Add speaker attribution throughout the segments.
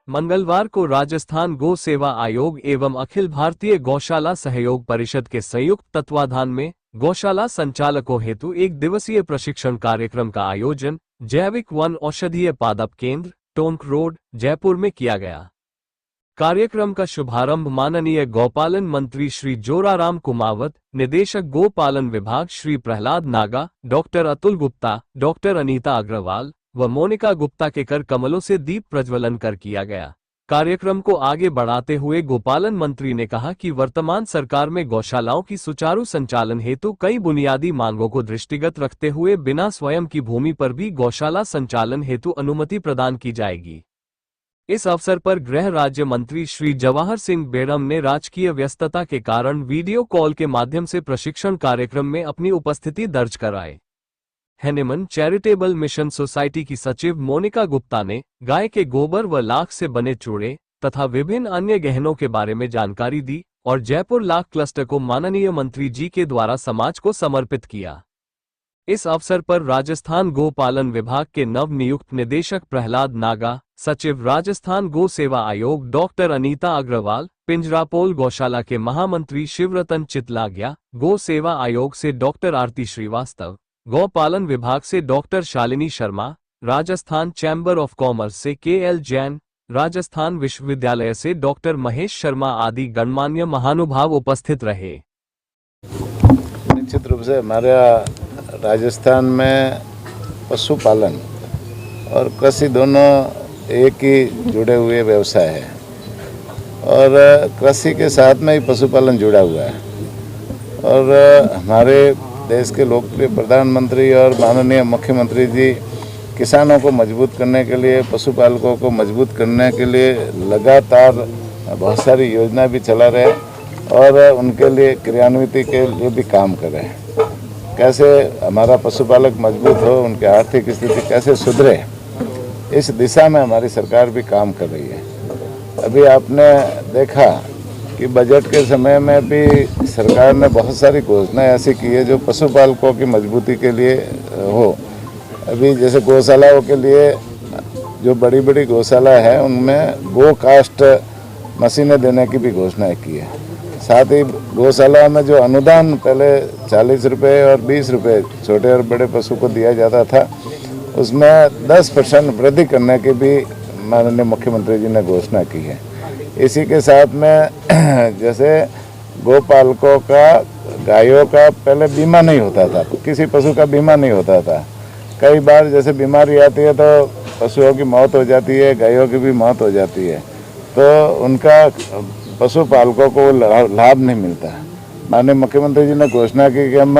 Speaker 1: मंगलवार को राजस्थान गौ सेवा आयोग एवं अखिल भारतीय गौशाला सहयोग परिषद के संयुक्त तत्वाधान में गौशाला संचालकों हेतु एक दिवसीय प्रशिक्षण कार्यक्रम का आयोजन जैविक वन औषधीय पादप केंद्र, टोंक रोड, जयपुर में किया गया। कार्यक्रम का शुभारंभ माननीय गौपालन मंत्री श्री जोराराम कुमावत, निदेशक गोपालन विभाग श्री प्रहलाद नागा, डॉक्टर अतुल गुप्ता, डॉक्टर अनीता अग्रवाल व मोनिका गुप्ता के कर कमलों से दीप प्रज्वलन कर किया गया। कार्यक्रम को आगे बढ़ाते हुए गोपालन मंत्री ने कहा कि वर्तमान सरकार में गौशालाओं की सुचारू संचालन हेतु कई बुनियादी मांगों को दृष्टिगत रखते हुए बिना स्वयं की भूमि पर भी गौशाला संचालन हेतु अनुमति प्रदान की जाएगी। इस अवसर पर गृह राज्य मंत्री श्री जवाहर सिंह बेरम ने राजकीय व्यस्तता के कारण वीडियो कॉल के माध्यम से प्रशिक्षण कार्यक्रम में अपनी उपस्थिति दर्ज कराए। हैनेमन चैरिटेबल मिशन सोसाइटी की सचिव मोनिका गुप्ता ने गाय के गोबर व लाख से बने चूड़े तथा विभिन्न अन्य गहनों के बारे में जानकारी दी और जयपुर लाख क्लस्टर को माननीय मंत्री जी के द्वारा समाज को समर्पित किया। इस अवसर पर राजस्थान गोपालन विभाग के नव नियुक्त निदेशक प्रहलाद नागा, सचिव राजस्थान गौ सेवा आयोग डॉक्टर अनीता अग्रवाल, पिंजरापोल गौशाला के महामंत्री शिवरतन चितलागिया, गौ सेवा आयोग से डॉक्टर आरती श्रीवास्तव, गौपालन विभाग से doctor Shalini Sharma, Rajasthan chamber of commerce से KL जैन, राजस्थान विश्वविद्यालय से डॉक्टर महेश शर्मा आदि गणमान्य महानुभाव उपस्थित रहे।
Speaker 2: निश्चित रूप से हमारे राजस्थान में पशुपालन और कृषि दोनों एक ही जुड़े हुए व्यवसाय है और कृषि के साथ में ही पशुपालन जुड़ा हुआ है। और हमारे देश के लोकप्रिय प्रधानमंत्री और माननीय मुख्यमंत्री जी किसानों को मजबूत करने के लिए, पशुपालकों को मजबूत करने के लिए लगातार बहुत सारी योजना भी चला रहे और उनके लिए क्रियान्वित के लिए भी काम कर रहे हैं। कैसे हमारा पशुपालक मजबूत हो, उनकी आर्थिक स्थिति कैसे सुधरे, इस दिशा में हमारी सरकार भी काम कर रही है। अभी आपने देखा कि बजट के समय में भी सरकार ने बहुत सारी घोषणाएं ऐसी की है जो पशुपालकों की मजबूती के लिए हो। अभी जैसे गौशालाओं के लिए जो बड़ी बड़ी गौशाला है उनमें गो कास्ट मशीनें देने की भी घोषणाएं की है। साथ ही गौशाला में जो अनुदान पहले 40 रुपये और 20 रुपये छोटे और बड़े पशु को दिया जाता था, उसमें 10% वृद्धि करने की भी माननीय मुख्यमंत्री जी ने घोषणा की है। इसी के साथ में जैसे गोपालकों का, गायों का पहले बीमा नहीं होता था, किसी पशु का बीमा नहीं होता था। कई बार जैसे बीमारी आती है तो पशुओं की मौत हो जाती है, गायों की भी मौत हो जाती है, तो उनका पशुपालकों को लाभ नहीं मिलता। माननीय मुख्यमंत्री जी ने घोषणा की कि हम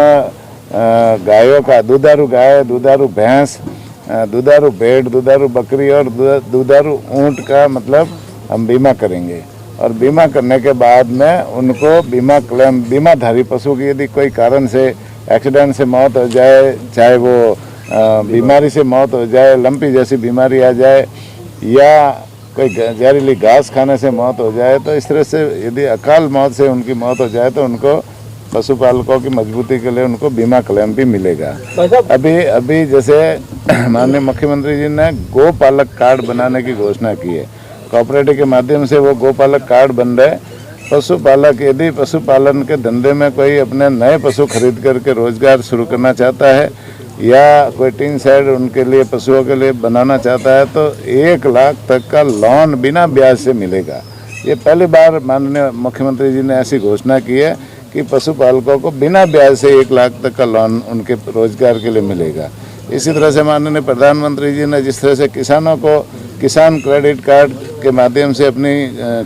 Speaker 2: गायों का, दुधारू गाय, दुधारू भैंस, दुधारू भेड़, दुधारू बकरी और दुधारू ऊँट का मतलब हम बीमा करेंगे। और बीमा करने के बाद में उनको बीमा क्लेम, बीमाधारी पशु की यदि कोई कारण से एक्सीडेंट से मौत हो जाए, चाहे वो बीमारी से मौत हो जाए, लंपी जैसी बीमारी आ जाए या कोई जहरीली घास खाने से मौत हो जाए, तो इस तरह से यदि अकाल मौत से उनकी मौत हो जाए तो उनको पशुपालकों की मजबूती के लिए उनको बीमा क्लेम भी मिलेगा। अभी जैसे माननीय मुख्यमंत्री जी ने गोपालक कार्ड बनाने की घोषणा की है। कोऑपरेटिव के माध्यम से वो गोपालक कार्ड बन रहे। पशुपालक यदि पशुपालन के धंधे में कोई अपने नए पशु खरीद करके रोजगार शुरू करना चाहता है या कोई टीन शेड उनके लिए, पशुओं के लिए बनाना चाहता है, तो 1 लाख तक का लोन बिना ब्याज से मिलेगा। ये पहली बार माननीय मुख्यमंत्री जी ने ऐसी घोषणा की है कि पशुपालकों को बिना ब्याज से 1 लाख तक का लोन उनके रोजगार के लिए मिलेगा। इसी तरह से माननीय प्रधानमंत्री जी ने जिस तरह से किसानों को किसान क्रेडिट कार्ड के माध्यम से अपनी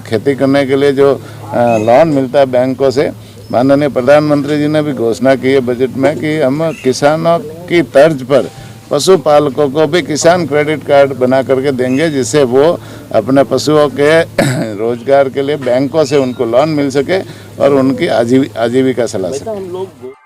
Speaker 2: खेती करने के लिए जो लोन मिलता है बैंकों से, माननीय प्रधानमंत्री जी ने भी घोषणा की है बजट में कि हम किसानों की तर्ज पर पशुपालकों को भी किसान क्रेडिट कार्ड बना करके देंगे, जिससे वो अपने पशुओं के रोजगार के लिए बैंकों से उनको लोन मिल सके और उनकी आजीविका चला सके।